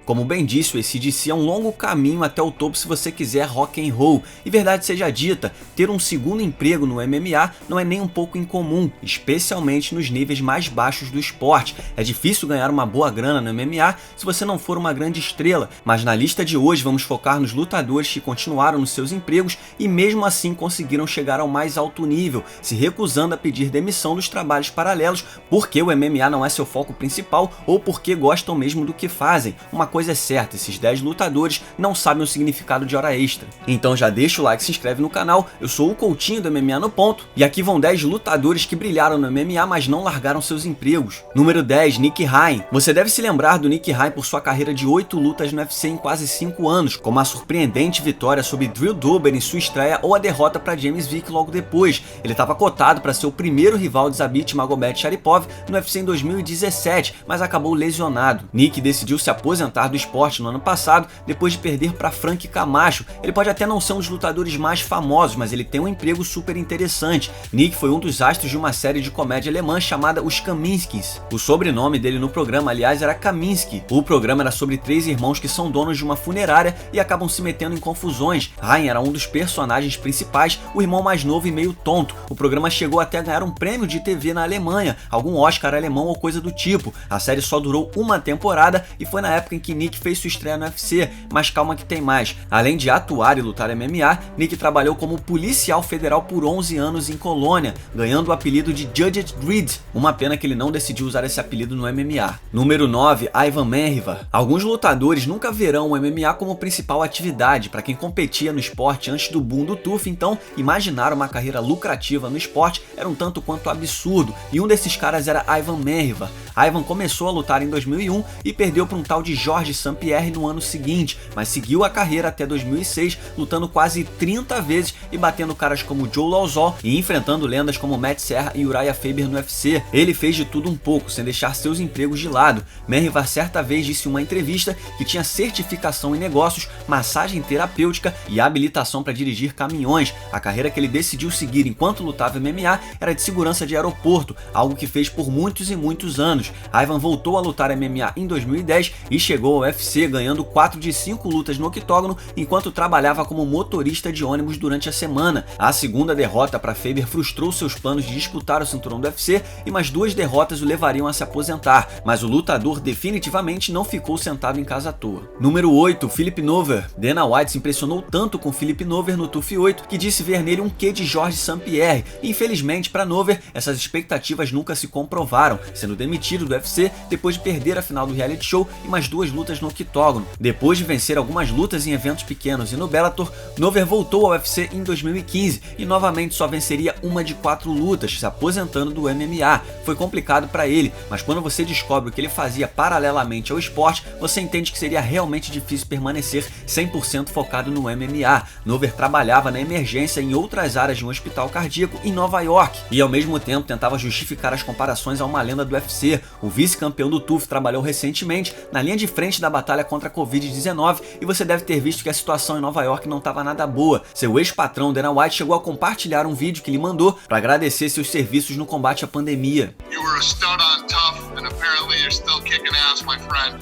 Como bem disse, o AC/DC é um longo caminho até o topo se você quiser rock and roll. E verdade seja dita, ter um segundo emprego no MMA não é nem um pouco incomum, especialmente nos níveis mais baixos do esporte. É difícil ganhar uma boa grana no MMA se você não for uma grande estrela, mas na lista de hoje vamos focar nos lutadores que continuaram nos seus empregos e mesmo assim conseguiram chegar ao mais alto nível, se recusando a pedir demissão dos trabalhos paralelos porque o MMA não é seu foco principal ou porque gostam mesmo do que fazem. Uma coisa é certa, esses 10 lutadores não sabem o significado de hora extra. Então já deixa o like e se inscreve no canal, eu sou o Coutinho do MMA no Ponto, e aqui vão 10 lutadores que brilharam no MMA mas não largaram seus empregos. Número 10, Nick Hein. Você deve se lembrar do Nick Hein por sua carreira de 8 lutas no UFC em quase 5 anos, como a surpreendente vitória sobre Drew Dober em sua estreia ou a derrota para James Vick logo depois. Ele estava cotado para ser o primeiro rival de Zabit Magomedsharipov no UFC em 2017, mas acabou lesionado. Nick decidiu se aposentar do esporte no ano passado depois de perder para Frank Camacho. Ele pode até não ser um dos lutadores mais famosos, mas ele tem um emprego super interessante. Nick foi um dos astros de uma série de comédia alemã chamada Os Kaminskis. O sobrenome dele no programa, aliás, era Kaminsky. O programa era sobre 3 irmãos que são donos de uma funerária e acabam se metendo em confusões. Hein era um dos personagens principais, o irmão mais novo e meio tonto. O programa chegou até a ganhar um prêmio de TV na Alemanha, algum Oscar alemão ou coisa do tipo. A série só durou uma temporada e foi na época em que Nick fez sua estreia no UFC, mas calma que tem mais. Além de atuar e lutar MMA, Nick trabalhou como policial federal por 11 anos em Colônia, ganhando o apelido de Judge Dredd. Uma pena que ele não decidiu usar esse apelido no MMA. Número 9, Ivan Menriva. Alguns lutadores nunca verão o MMA como principal atividade. Para quem competia no esporte antes do boom do TUF, então imaginar uma carreira lucrativa no esporte era um tanto quanto absurdo, e um desses caras era Ivan Menriva. Ivan começou a lutar em 2001 e perdeu para um tal de Georges St-Pierre no ano seguinte, mas seguiu a carreira até 2006, lutando quase 30 vezes e batendo caras como Joe Lauzon e enfrentando lendas como Matt Serra e Uriah Faber no UFC. Ele fez de tudo um pouco, sem deixar seus empregos de lado. Menriva certa vez disse em uma entrevista que tinha certificação em negócios, massagem terapêutica e habilitação para dirigir caminhões. A carreira que ele decidiu seguir enquanto lutava MMA era de segurança de aeroporto, algo que fez por muitos e muitos anos. Ivan voltou a lutar MMA em 2010 e chegou ao UFC ganhando 4 de 5 lutas no octógono enquanto trabalhava como motorista de ônibus durante a semana. A segunda derrota para Faber frustrou seus planos de disputar o cinturão do UFC e mais 2 derrotas o levariam a se aposentar, mas o lutador definitivamente não ficou sentado em casa à toa. Número 8, Philip Nover. Dana White se impressionou tanto com Philip Nover no TUF 8 que disse ver nele um quê de Georges St-Pierre, e infelizmente para Nover essas expectativas nunca se comprovaram, sendo demitido do UFC depois de perder a final do reality show e mais 2 lutas no octógono. Depois de vencer algumas lutas em eventos pequenos e no Bellator, Nover voltou ao UFC em 2015 e novamente só venceria uma de 4 lutas, se aposentando do MMA. Foi complicado para ele, mas quando você descobre o que ele fazia paralelamente ao esporte, você entende que seria realmente difícil permanecer 100% focado no MMA. Nover trabalhava na emergência em outras áreas de um hospital cardíaco em Nova York e ao mesmo tempo tentava justificar as comparações a uma lenda do UFC. O vice-campeão do TUF trabalhou recentemente na linha de frente da batalha contra a Covid-19 e você deve ter visto que a situação em Nova York não estava nada boa. Seu ex-patrão Dana White chegou a compartilhar um vídeo que lhe mandou para agradecer seus serviços no combate à pandemia.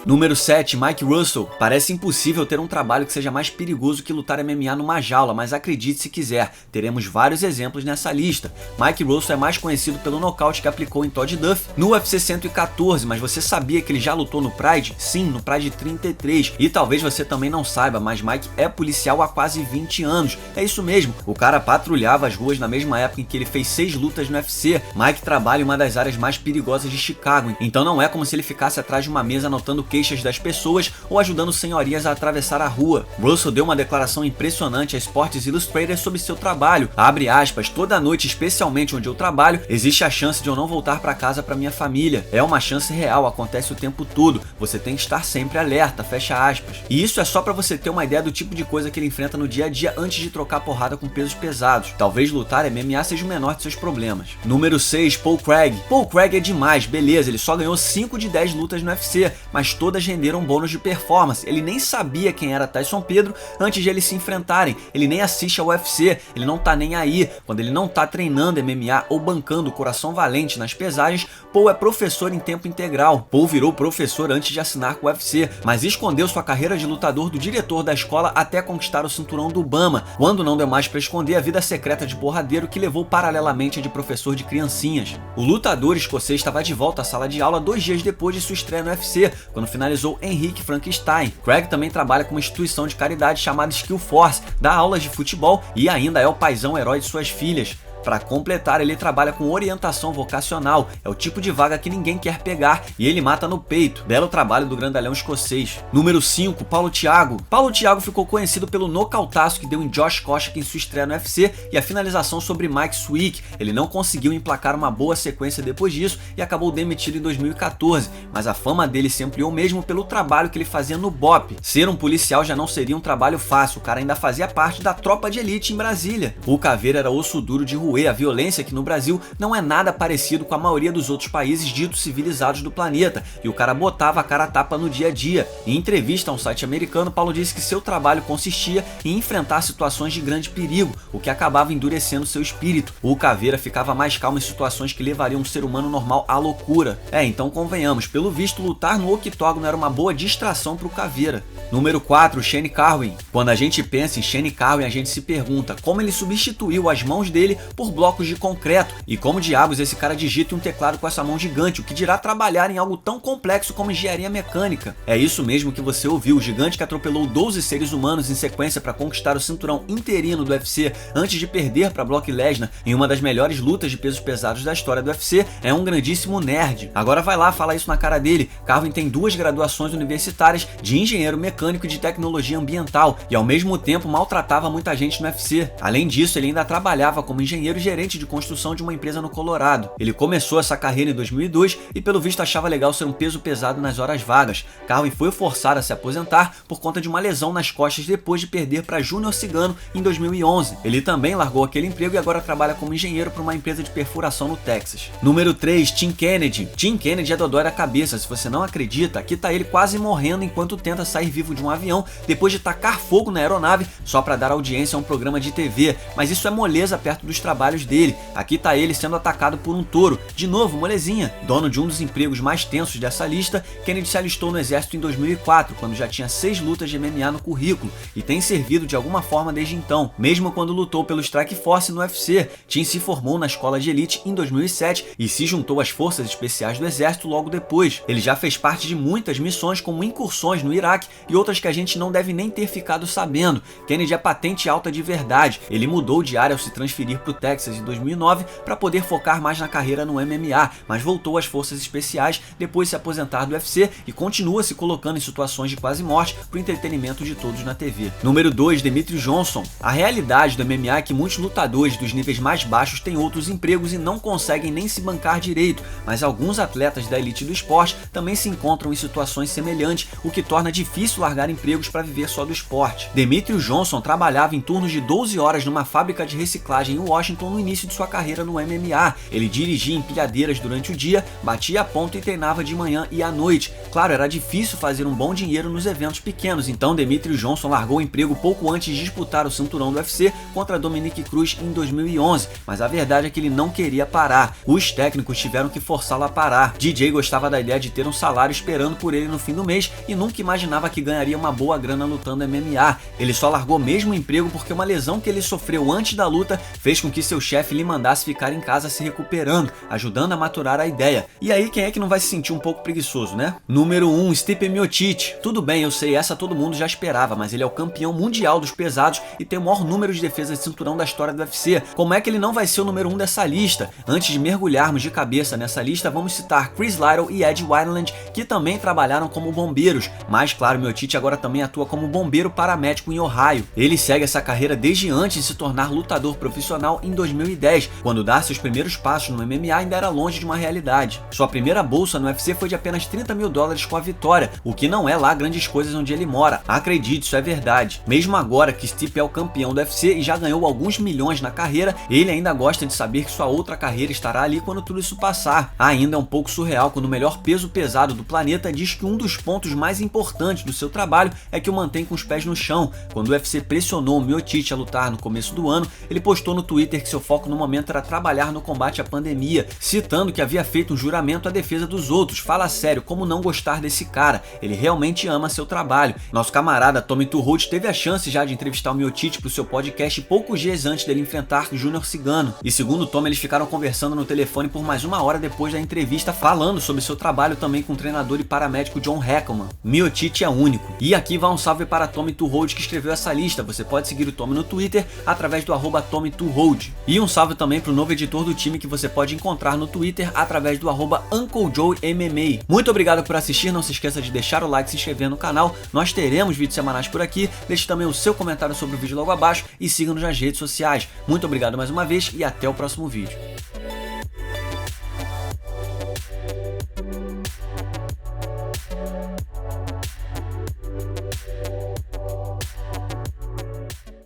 Número 7, Mike Russell. Parece impossível ter um trabalho que seja mais perigoso que lutar MMA numa jaula, mas acredite se quiser, teremos vários exemplos nessa lista. Mike Russell é mais conhecido pelo nocaute que aplicou em Todd Duff no UFC 114, mas você sabia que ele já lutou no Pride? Sim, no Pride 33. E talvez você também não saiba, mas Mike é policial há quase 20 anos. É isso mesmo, o cara patrulhava as ruas na mesma época em que ele fez 6 lutas no UFC. Mike trabalha em uma das áreas mais perigosas de Chicago, então não é como se ele ficasse atrás de uma mesa anotando queixas das pessoas ou ajudando senhorias a atravessar a rua. Russell deu uma declaração impressionante a Sports Illustrated sobre seu trabalho. Abre aspas, toda noite, especialmente onde eu trabalho, existe a chance de eu não voltar para casa para minha família. É uma chance real, acontece o tempo todo. Você tem que estar sempre alerta, fecha aspas. E isso é só para você ter uma ideia do tipo de coisa que ele enfrenta no dia a dia antes de trocar porrada com pesos pesados. Talvez lutar MMA seja o menor de seus problemas. Número 6, Paul Craig. Paul Craig é demais, beleza, ele só ganhou 5 de 10 lutas no UFC, mas todas renderam bônus de performance. Ele nem sabia quem era Tyson Pedro antes de eles se enfrentarem, ele nem assiste ao UFC, ele não tá nem aí. Quando ele não tá treinando MMA ou bancando o coração valente nas pesagens, Paul é professor em tempo integral. Paul virou professor antes de assinar com o UFC, mas escondeu sua carreira de lutador do diretor da escola até conquistar o cinturão do Bama, quando não deu mais para esconder a vida secreta de porradeiro que levou paralelamente a de professor de criancinhas. O lutador escocês estava de volta à sala de aula 2 dias depois de sua estreia no UFC, quando finalizou Henrique Frankenstein. Craig também trabalha com uma instituição de caridade chamada Skill Force, dá aulas de futebol e ainda é o paizão herói de suas filhas. Para completar, ele trabalha com orientação vocacional, é o tipo de vaga que ninguém quer pegar e ele mata no peito. Belo trabalho do grandalhão escocês. Número 5, Paulo Thiago. Paulo Thiago ficou conhecido pelo nocautaço que deu em Josh Koscheck em sua estreia no UFC e a finalização sobre Mike Swick. Ele não conseguiu emplacar uma boa sequência depois disso e acabou demitido em 2014, mas a fama dele se ampliou mesmo pelo trabalho que ele fazia no BOPE. Ser um policial já não seria um trabalho fácil, o cara ainda fazia parte da tropa de elite em Brasília. O Caveira era osso duro de roer a violência aqui no Brasil não é nada parecido com a maioria dos outros países ditos civilizados do planeta, e o cara botava a cara a tapa no dia a dia. Em entrevista a um site americano, Paulo disse que seu trabalho consistia em enfrentar situações de grande perigo, o que acabava endurecendo seu espírito. O Caveira ficava mais calmo em situações que levariam um ser humano normal à loucura. Então convenhamos, pelo visto lutar no octógono era uma boa distração para o Caveira. Número 4, Shane Carwin. Quando a gente pensa em Shane Carwin, a gente se pergunta como ele substituiu as mãos dele por blocos de concreto, e como diabos esse cara digita um teclado com essa mão gigante, o que dirá trabalhar em algo tão complexo como engenharia mecânica. É isso mesmo que você ouviu, o gigante que atropelou 12 seres humanos em sequência para conquistar o cinturão interino do UFC antes de perder para Brock Lesnar em uma das melhores lutas de pesos pesados da história do UFC, é um grandíssimo nerd. Agora vai lá falar isso na cara dele. Carwin tem 2 graduações universitárias de engenheiro mecânico e de tecnologia ambiental e ao mesmo tempo maltratava muita gente no UFC. Além disso, ele ainda trabalhava como engenheiro gerente de construção de uma empresa no Colorado. Ele começou essa carreira em 2002 e pelo visto achava legal ser um peso pesado nas horas vagas. Carwin foi forçado a se aposentar por conta de uma lesão nas costas depois de perder para Júnior Cigano em 2011. Ele também largou aquele emprego e agora trabalha como engenheiro para uma empresa de perfuração no Texas. Número 3, Tim Kennedy. Tim Kennedy é dodói da cabeça, se você não acredita, aqui tá ele quase morrendo enquanto tenta sair vivo de um avião depois de tacar fogo na aeronave só para dar audiência a um programa de TV, mas isso é moleza perto dos trabalhos dele. Aqui tá ele sendo atacado por um touro, de novo molezinha. Dono de um dos empregos mais tensos dessa lista, Kennedy se alistou no exército em 2004, quando já tinha 6 lutas de MMA no currículo, e tem servido de alguma forma desde então. Mesmo quando lutou pelo Strike Force no UFC, Tim se formou na escola de elite em 2007 e se juntou às forças especiais do exército logo depois. Ele já fez parte de muitas missões como incursões no Iraque e outras que a gente não deve nem ter ficado sabendo. Kennedy é patente alta de verdade. Ele mudou de área ao se transferir para o Texas em 2009 para poder focar mais na carreira no MMA, mas voltou às forças especiais depois de se aposentar do UFC e continua se colocando em situações de quase morte para o entretenimento de todos na TV. Número 2, Demetrious Johnson. A realidade do MMA é que muitos lutadores dos níveis mais baixos têm outros empregos e não conseguem nem se bancar direito, mas alguns atletas da elite do esporte também se encontram em situações semelhantes, o que torna difícil largar empregos para viver só do esporte. Demetrious Johnson trabalhava em turnos de 12 horas numa fábrica de reciclagem em Washington no início de sua carreira no MMA. Ele dirigia empilhadeiras durante o dia, batia a ponta e treinava de manhã e à noite. Claro, era difícil fazer um bom dinheiro nos eventos pequenos, então Demetrious Johnson largou o emprego pouco antes de disputar o cinturão do UFC contra Dominick Cruz em 2011, mas a verdade é que ele não queria parar. Os técnicos tiveram que forçá-lo a parar. DJ gostava da ideia de ter um salário esperando por ele no fim do mês e nunca imaginava que ganharia uma boa grana lutando MMA. Ele só largou mesmo o emprego porque uma lesão que ele sofreu antes da luta fez com que seu chefe lhe mandasse ficar em casa se recuperando, ajudando a maturar a ideia. E aí quem é que não vai se sentir um pouco preguiçoso, né? Número 1, Stipe Miocic. Tudo bem, eu sei, essa todo mundo já esperava, mas ele é o campeão mundial dos pesados e tem o maior número de defesas de cinturão da história do UFC. Como é que ele não vai ser o número 1 dessa lista? Antes de mergulharmos de cabeça nessa lista, vamos citar Chris Lytle e Ed Wineland, que também trabalharam como bombeiros, mas claro, Miocic agora também atua como bombeiro paramédico em Ohio. Ele segue essa carreira desde antes de se tornar lutador profissional em 2010, quando dar seus primeiros passos no MMA ainda era longe de uma realidade. Sua primeira bolsa no UFC foi de apenas $30 mil com a vitória, o que não é lá grandes coisas onde ele mora. Acredite, isso é verdade. Mesmo agora que Stipe é o campeão do UFC e já ganhou alguns milhões na carreira, ele ainda gosta de saber que sua outra carreira estará ali quando tudo isso passar. Ainda é um pouco surreal quando o melhor peso pesado do planeta diz que um dos pontos mais importantes do seu trabalho é que o mantém com os pés no chão. Quando o UFC pressionou o Miocic a lutar no começo do ano, ele postou no Twitter que seu foco no momento era trabalhar no combate à pandemia, citando que havia feito um juramento à defesa dos outros. Fala sério, como não gostar desse cara? Ele realmente ama seu trabalho. Nosso camarada Tommy Turold teve a chance já de entrevistar o Miocic para o seu podcast poucos dias antes dele enfrentar Júnior Cigano. E segundo o Tommy, eles ficaram conversando no telefone por mais uma hora depois da entrevista, falando sobre seu trabalho também com o treinador e paramédico John Hackleman. Miocic é único. E aqui vai um salve para Tommy Turold, que escreveu essa lista. Você pode seguir o Tommy no Twitter através do @TommyTurold. E um salve também para o novo editor do time, que você pode encontrar no Twitter através do @UncleJoeMMA. Muito obrigado por assistir, não se esqueça de deixar o like e se inscrever no canal. Nós teremos vídeos semanais por aqui. Deixe também o seu comentário sobre o vídeo logo abaixo e siga-nos nas redes sociais. Muito obrigado mais uma vez e até o próximo vídeo.